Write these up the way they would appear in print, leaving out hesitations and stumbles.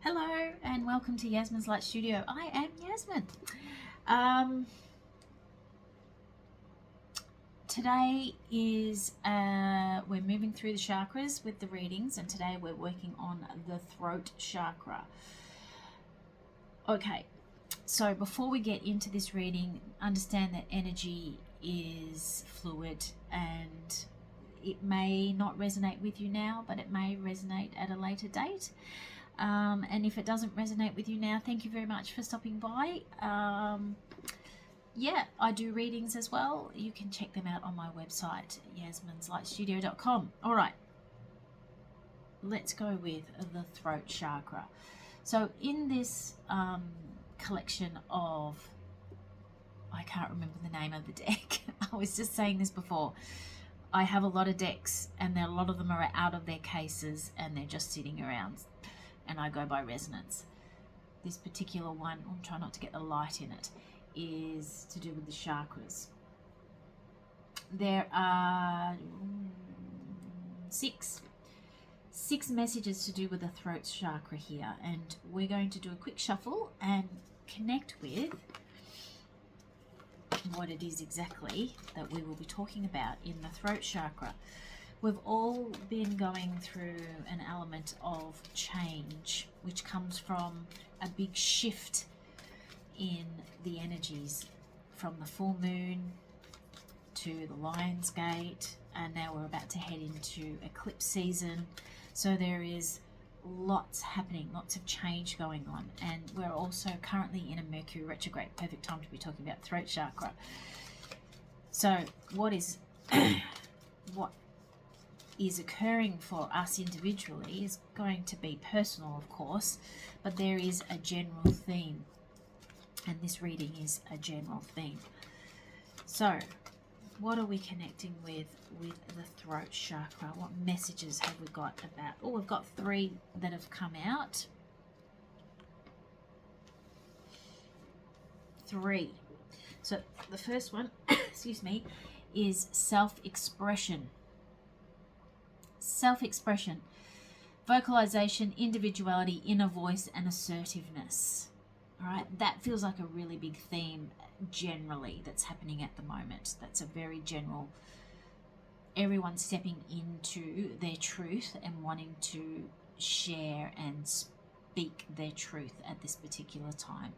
Hello and welcome to Yasmin's Light Studio. I am Yasmin. Today is we're moving through the chakras with the readings, and today we're working on the throat chakra. Okay, so before we get into this reading, understand that energy is fluid and it may not resonate with you now, but it may resonate at a later date. And if it doesn't resonate with you now, thank you very much for stopping by. Yeah, I do readings as well. You can check them out on my website, yasminslightstudio.com. All right, let's go with the throat chakra. So in this collection of, I can't remember the name of the deck. I was just saying this before. I have a lot of decks, and a lot of them are out of their cases and they're just sitting around, and I go by resonance. This particular one, I'll try not to get the light in it, is to do with the chakras. There are six messages to do with the throat chakra here, and we're going to do a quick shuffle and connect with what it is exactly that we will be talking about in the throat chakra. We've all been going through an element of change, which comes from a big shift in the energies, from the full moon to the Lion's Gate, and now we're about to head into eclipse season. So there is lots happening, lots of change going on, and we're also currently in a Mercury retrograde. Perfect time to be talking about throat chakra. So what is occurring for us individually is going to be personal, of course, but there is a general theme, and this reading is a general theme. So what are we connecting with the throat chakra? What messages have we got about? Oh, we've got 3 that have come out. 3. So the first one, excuse me, is self-expression. Self-expression, vocalization, individuality, inner voice, and assertiveness. All right, that feels like a really big theme generally that's happening at the moment. That's a very general, everyone stepping into their truth and wanting to share and speak their truth at this particular time.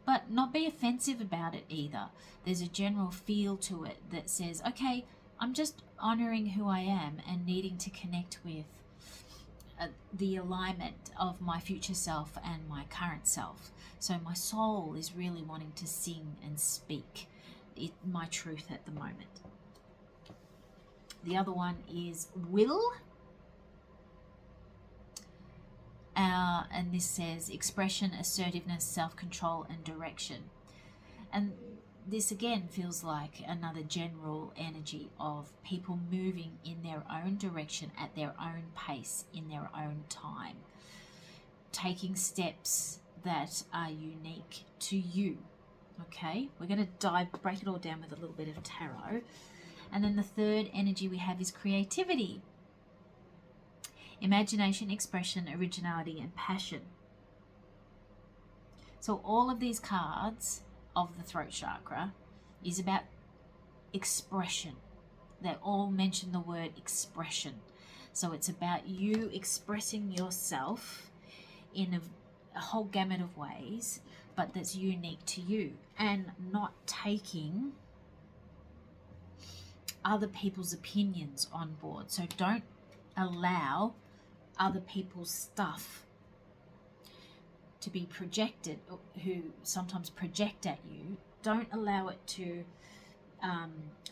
But not be offensive about it either. There's a general feel to it that says, okay, I'm just honoring who I am and needing to connect with the alignment of my future self and my current self. So my soul is really wanting to sing and speak my truth at the moment. The other one is will. And this says expression, assertiveness, self-control, and direction. And this again feels like another general energy of people moving in their own direction at their own pace in their own time, taking steps that are unique to you. Okay, we're going to break it all down with a little bit of tarot. And then the third energy we have is creativity, imagination, expression, originality, and passion. So all of these cards of the throat chakra is about expression. They all mention the word expression. So it's about you expressing yourself in a whole gamut of ways, but that's unique to you, and not taking other people's opinions on board. So don't allow other people's stuff to be projected, who sometimes project at you. Don't allow it to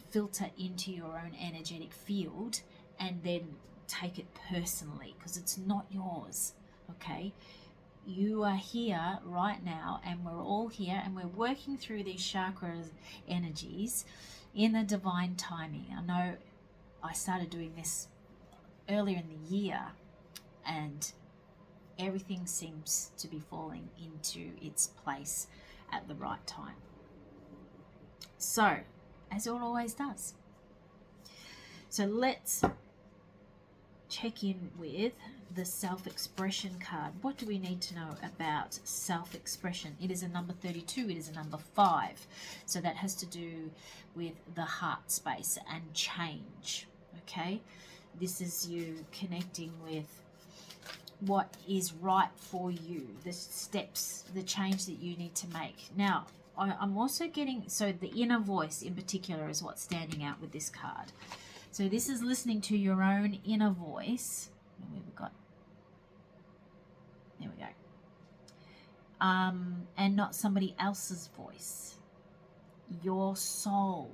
filter into your own energetic field and then take it personally, because it's not yours. Okay, you are here right now, and we're all here, and we're working through these chakras energies in the divine timing. I know I started doing this earlier in the year, and everything seems to be falling into its place at the right time. So, as it always does. So let's check in with the self-expression card. What do we need to know about self-expression? It is a number 32. It is a number 5. So that has to do with the heart space and change. Okay, this is you connecting with what is right for you, the steps, the change that you need to make. Now, I'm also getting, so the inner voice in particular is what's standing out with this card. So this is listening to your own inner voice. We've got, there we go. And not somebody else's voice. Your soul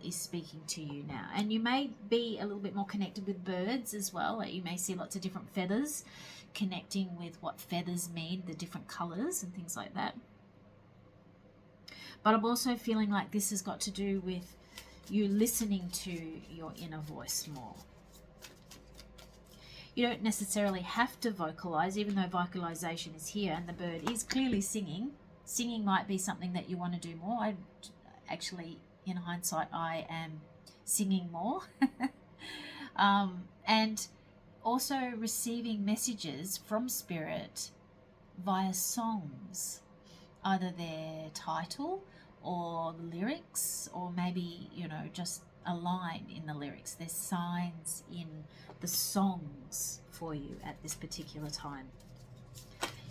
is speaking to you now. And you may be a little bit more connected with birds as well. You may see lots of different feathers, connecting with what feathers mean, the different colors and things like that. But I'm also feeling like this has got to do with you listening to your inner voice more. You don't necessarily have to vocalize, even though vocalization is here and the bird is clearly singing. Singing might be something that you want to do more. I actually, in hindsight, I am singing more. And also receiving messages from Spirit via songs, either their title or the lyrics, or maybe, you know, just a line in the lyrics. There's signs in the songs for you at this particular time.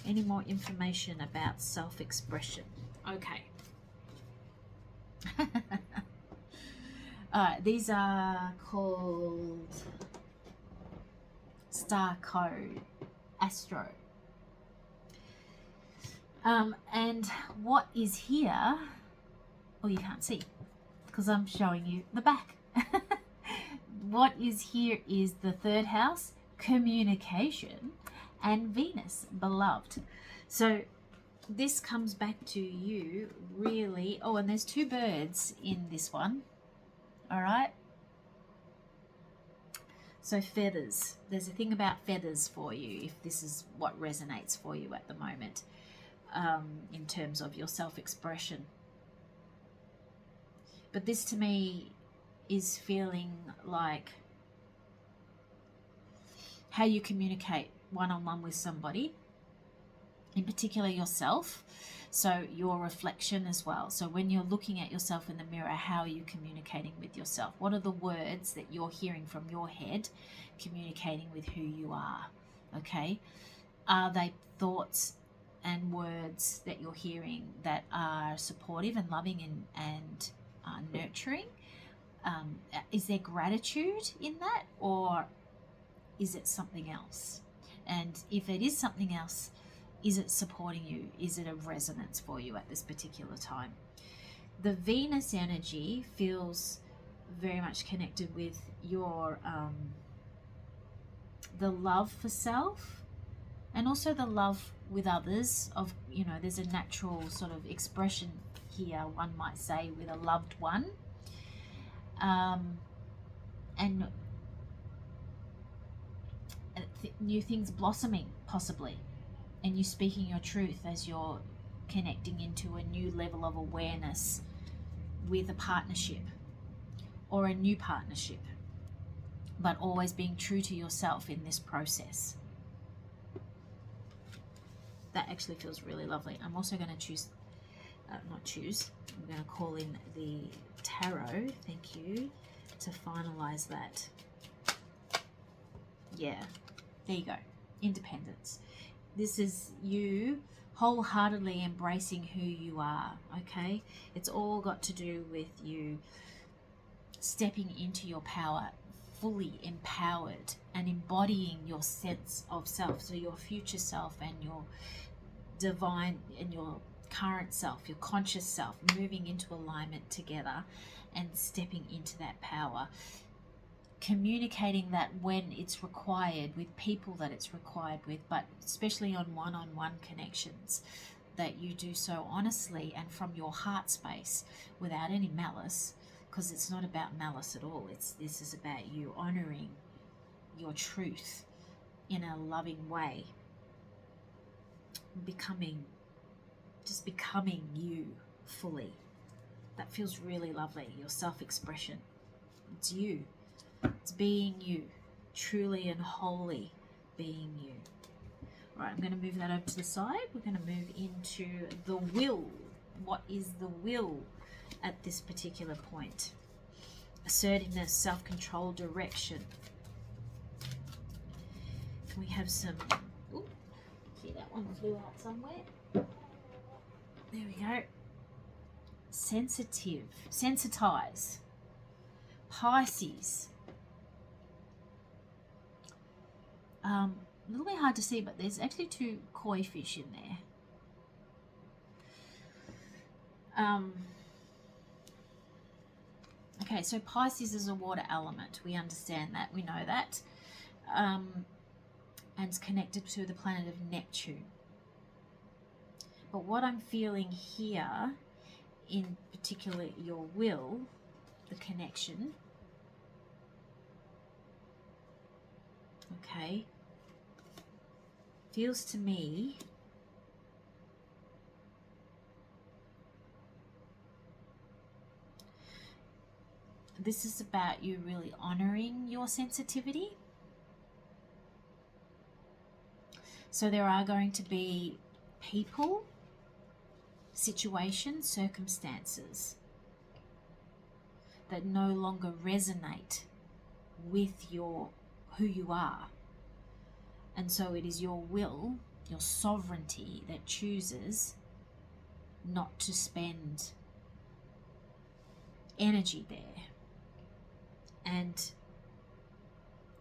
Any more information about self-expression? Okay. These are called Starcodes, Astro. And what is here, well, you can't see because I'm showing you the back. What is here is the 3rd house, communication, and Venus, beloved. So this comes back to you really. Oh, and there's 2 birds in this one. All right. So feathers. There's a thing about feathers for you if this is what resonates for you at the moment, in terms of your self-expression. But this to me is feeling like how you communicate one-on-one with somebody, in particular yourself. So your reflection as well. So when you're looking at yourself in the mirror, how are you communicating with yourself? What are the words that you're hearing from your head communicating with who you are? Okay. Are they thoughts and words that you're hearing that are supportive and loving and nurturing? Is there gratitude in that, or is it something else? And if it is something else, is it supporting you? Is it a resonance for you at this particular time? The Venus energy feels very much connected with your the love for self, and also the love with others. Of, you know, there's a natural sort of expression here, one might say, with a loved one, and new things blossoming possibly, and you speaking your truth as you're connecting into a new level of awareness with a partnership or a new partnership, but always being true to yourself in this process. That actually feels really lovely. I'm also going to I'm going to call in the tarot, thank you, to finalize that. Yeah, there you go. Independence. This is you wholeheartedly embracing who you are, okay? It's all got to do with you stepping into your power, fully empowered and embodying your sense of self. So your future self and your divine and your current self, your conscious self, moving into alignment together and stepping into that power. Communicating that when it's required, with people that it's required with, but especially on one-on-one connections, that you do so honestly and from your heart space without any malice, because it's not about malice at all. This is about you honoring your truth in a loving way, becoming you fully. That feels really lovely. Your self-expression, it's you. It's being you. truly and wholly being you. All right, I'm going to move that over to the side. We're going to move into the will. What is the will at this particular point? Assertiveness, self-control, direction. Can we have some... Ooh, see, that one flew out somewhere. There we go. Sensitive, sensitize. Pisces. A little bit hard to see, but there's actually 2 koi fish in there. Okay, so Pisces is a water element. We understand that. We know that. And it's connected to the planet of Neptune. But what I'm feeling here, in particular your will, the connection, okay, feels to me this is about you really honoring your sensitivity. So there are going to be people, situations, circumstances that no longer resonate with who you are. And so it is your will, your sovereignty, that chooses not to spend energy there. And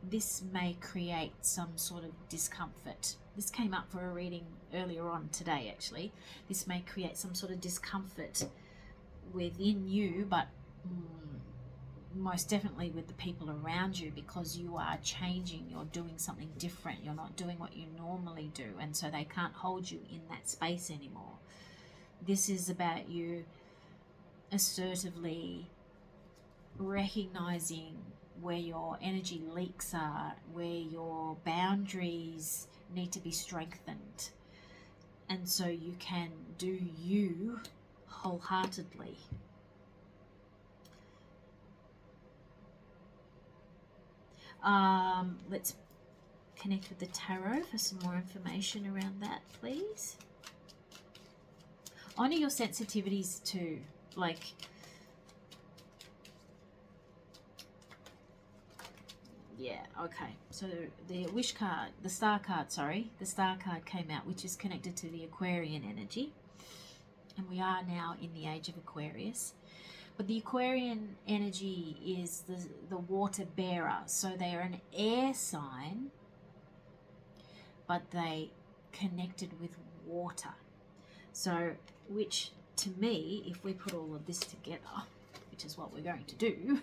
this may create some sort of discomfort. This came up for a reading earlier on today, actually. This may create some sort of discomfort within you, but most definitely with the people around you, because you are changing, you're doing something different, you're not doing what you normally do, and so they can't hold you in that space anymore. This is about you assertively recognizing where your energy leaks are, where your boundaries need to be strengthened, and so you can do you wholeheartedly. Let's connect with the tarot for some more information around that, please. Honor your sensitivities too, like yeah, okay. So the wish card, the star card came out, which is connected to the Aquarian energy. And we are now in the age of Aquarius. But the Aquarian energy is the water bearer. So they are an air sign, but they connected with water. So, which to me, if we put all of this together, which is what we're going to do,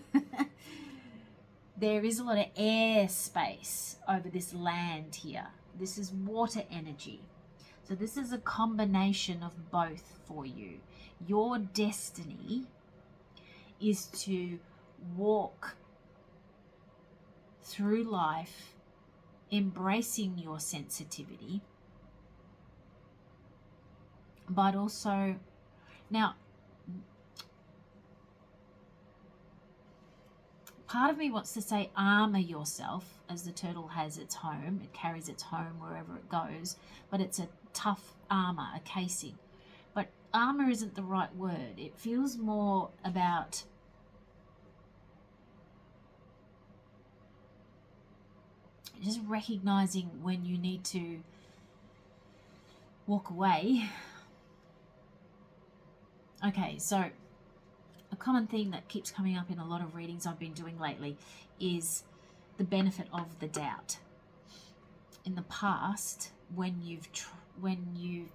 there is a lot of air space over this land here. This is water energy. So this is a combination of both for you. Your destiny is to walk through life embracing your sensitivity, but also, now, part of me wants to say armor yourself, as the turtle has its home. It carries its home wherever it goes, but it's a tough armor, a casing. But armor isn't the right word. It feels more about just recognizing when you need to walk away. Okay, so a common theme that keeps coming up in a lot of readings I've been doing lately is the benefit of the doubt. In the past, when you've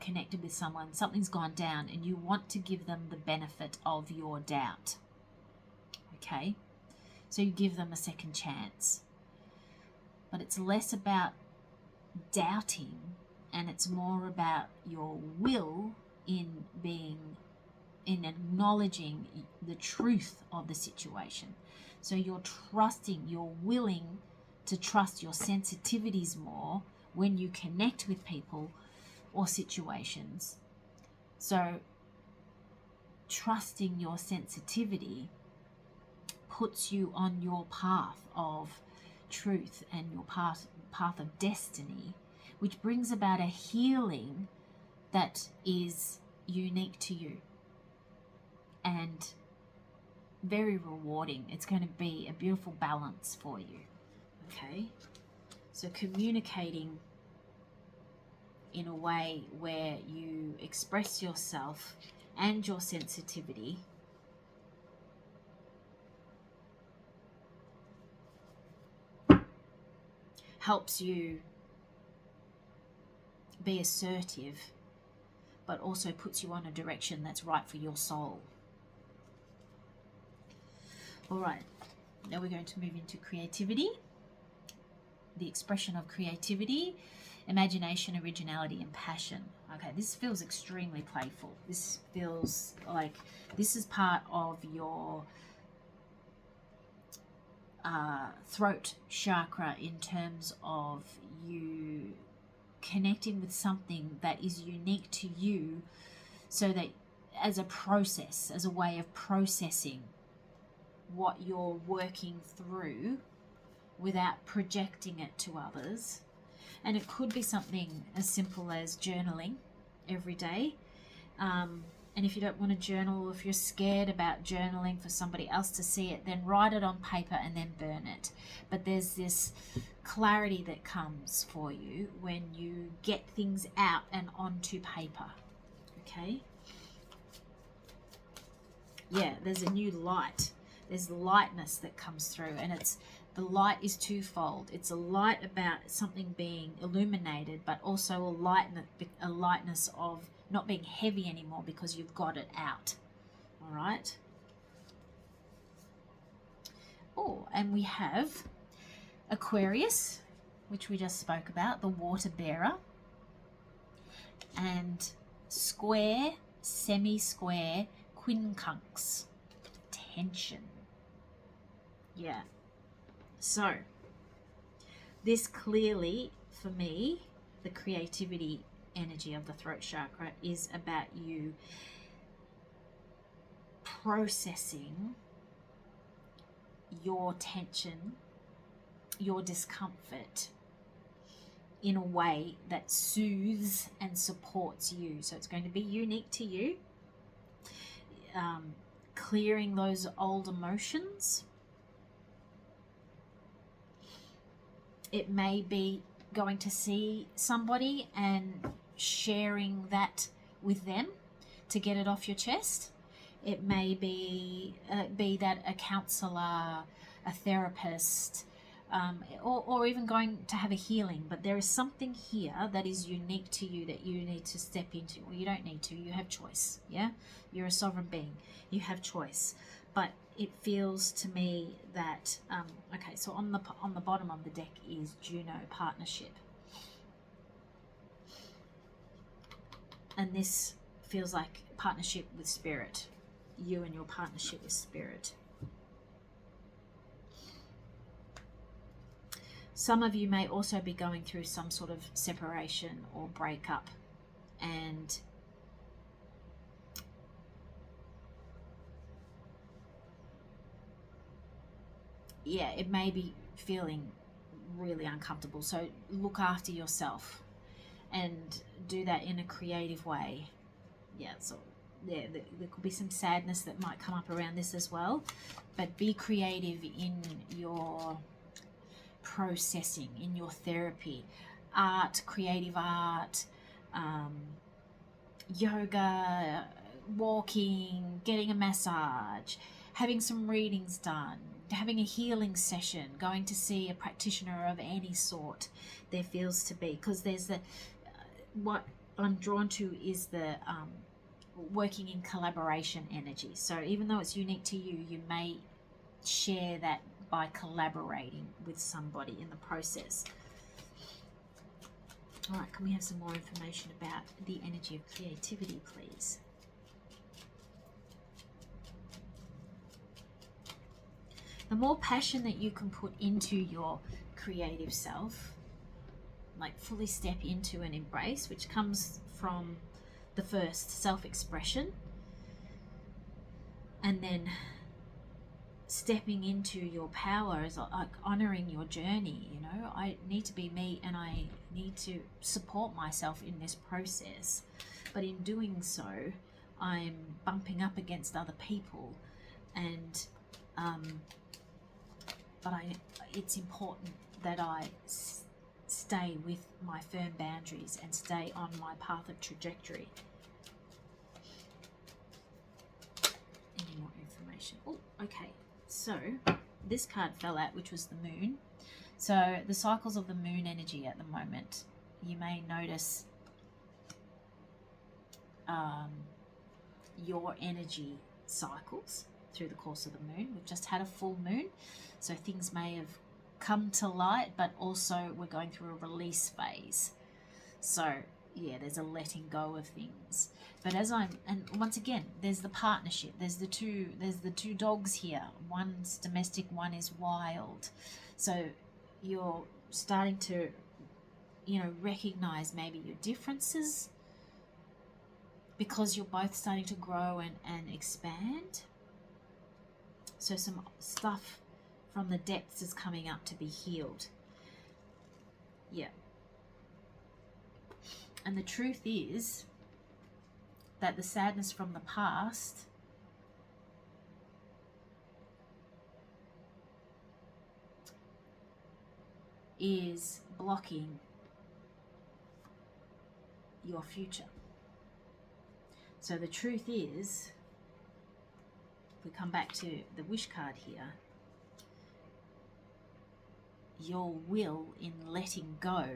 connected with someone, something's gone down and you want to give them the benefit of your doubt. Okay? So you give them a second chance. But it's less about doubting and it's more about your will in acknowledging the truth of the situation. So you're trusting, you're willing to trust your sensitivities more when you connect with people or situations. So trusting your sensitivity puts you on your path of truth and your path of destiny, which brings about a healing that is unique to you and very rewarding. It's going to be a beautiful balance for you. Okay, so communicating in a way where you express yourself and your sensitivity helps you be assertive, but also puts you on a direction that's right for your soul. All right, now we're going to move into creativity, the expression of creativity, imagination, originality, and passion. Okay, this feels extremely playful. This feels like this is part of your throat chakra in terms of you connecting with something that is unique to you, so that as a process, as a way of processing what you're working through without projecting it to others. And it could be something as simple as journaling every day. And if you don't want to journal, if you're scared about journaling for somebody else to see it, then write it on paper and then burn it. But there's this clarity that comes for you when you get things out and onto paper. Okay? Yeah, there's a new light. There's lightness that comes through, and the light is twofold. It's a light about something being illuminated, but also a lightness of not being heavy anymore because you've got it out. All right. Oh, and we have Aquarius, which we just spoke about, the water bearer, and square, semi-square, quincunx, tension. Yeah. So, this clearly, for me, the creativity energy of the throat chakra is about you processing your tension, your discomfort in a way that soothes and supports you. So it's going to be unique to you. Clearing those old emotions. It may be going to see somebody and sharing that with them to get it off your chest. It may be that a counselor, a therapist, or even going to have a healing. But there is something here that is unique to you that you need to step into. Well, you don't need to. You have choice. Yeah, you're a sovereign being. You have choice. But it feels to me that okay. So on the bottom of the deck is Juno, partnership, and this feels like partnership with spirit. You and your partnership with spirit. Some of you may also be going through some sort of separation or breakup, and yeah, it may be feeling really uncomfortable. So look after yourself and do that in a creative way. Yeah, so there could be some sadness that might come up around this as well, but be creative in your processing, in your therapy, art, creative art, yoga, walking, getting a massage, having some readings done, having a healing session, going to see a practitioner of any sort. There feels to be, because there's what I'm drawn to is the working in collaboration energy. So even though it's unique to you, you may share that by collaborating with somebody in the process. All right, can we have some more information about the energy of creativity, please? The more passion that you can put into your creative self, like fully step into and embrace, which comes from the first, self-expression, and then stepping into your power is like honoring your journey. You know, I need to be me, and I need to support myself in this process, but in doing so I'm bumping up against other people, and but it's important that I stay with my firm boundaries and stay on my path of trajectory. Any more information? Oh, okay. So this card fell out, which was the moon. So the cycles of the moon energy at the moment, you may notice your energy cycles through the course of the moon. We've just had a full moon, so things may have come to light, but also we're going through a release phase. So yeah, there's a letting go of things. But and once again, there's the partnership. There's the two dogs here. One's domestic, one is wild. So you're starting to, you know, recognize maybe your differences, because you're both starting to grow and expand. So some stuff from the depths is coming up to be healed. Yeah. And the truth is that the sadness from the past is blocking your future. So the truth is, if we come back to the wish card here, your will in letting go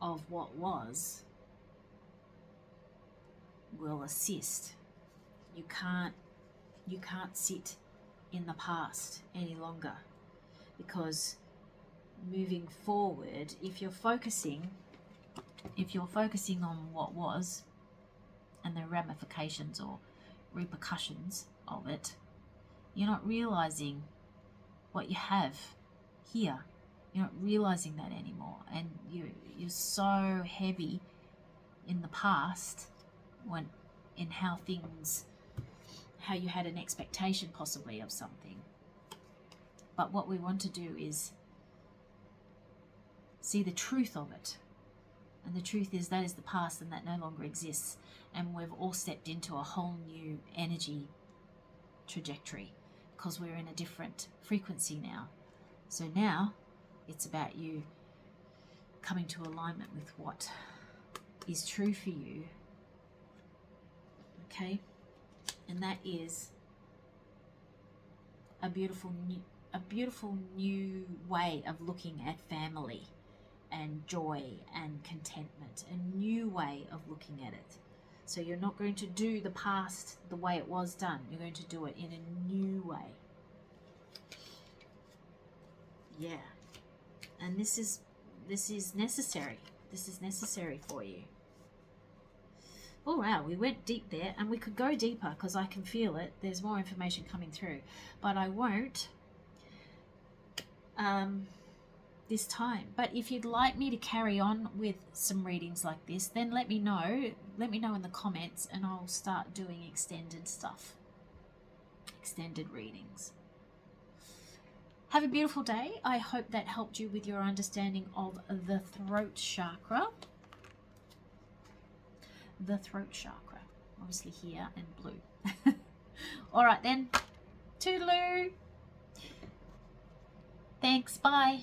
of what was will assist. You can't sit in the past any longer, because moving forward, if you're focusing on what was and the ramifications or repercussions of it, you're not realizing what you have here. You're not realizing that anymore, and you're so heavy in the past, when in how you had an expectation possibly of something. But what we want to do is see the truth of it, and the truth is that is the past, and that no longer exists, and we've all stepped into a whole new energy trajectory, because we're in a different frequency now. So now it's about you coming to alignment with what is true for you. Okay? And that is a beautiful new way of looking at family and joy and contentment, a new way of looking at it. So you're not going to do the past the way it was done. You're going to do it in a new way. Yeah. And this is necessary. This is necessary for you. Oh wow, we went deep there, and we could go deeper because I can feel it. There's more information coming through, but I won't this time. But if you'd like me to carry on with some readings like this, then let me know. Let me know in the comments, and I'll start doing extended stuff, extended readings. Have a beautiful day. I hope that helped you with your understanding of the throat chakra. The throat chakra, obviously here and blue. All right then, toodaloo. Thanks, bye.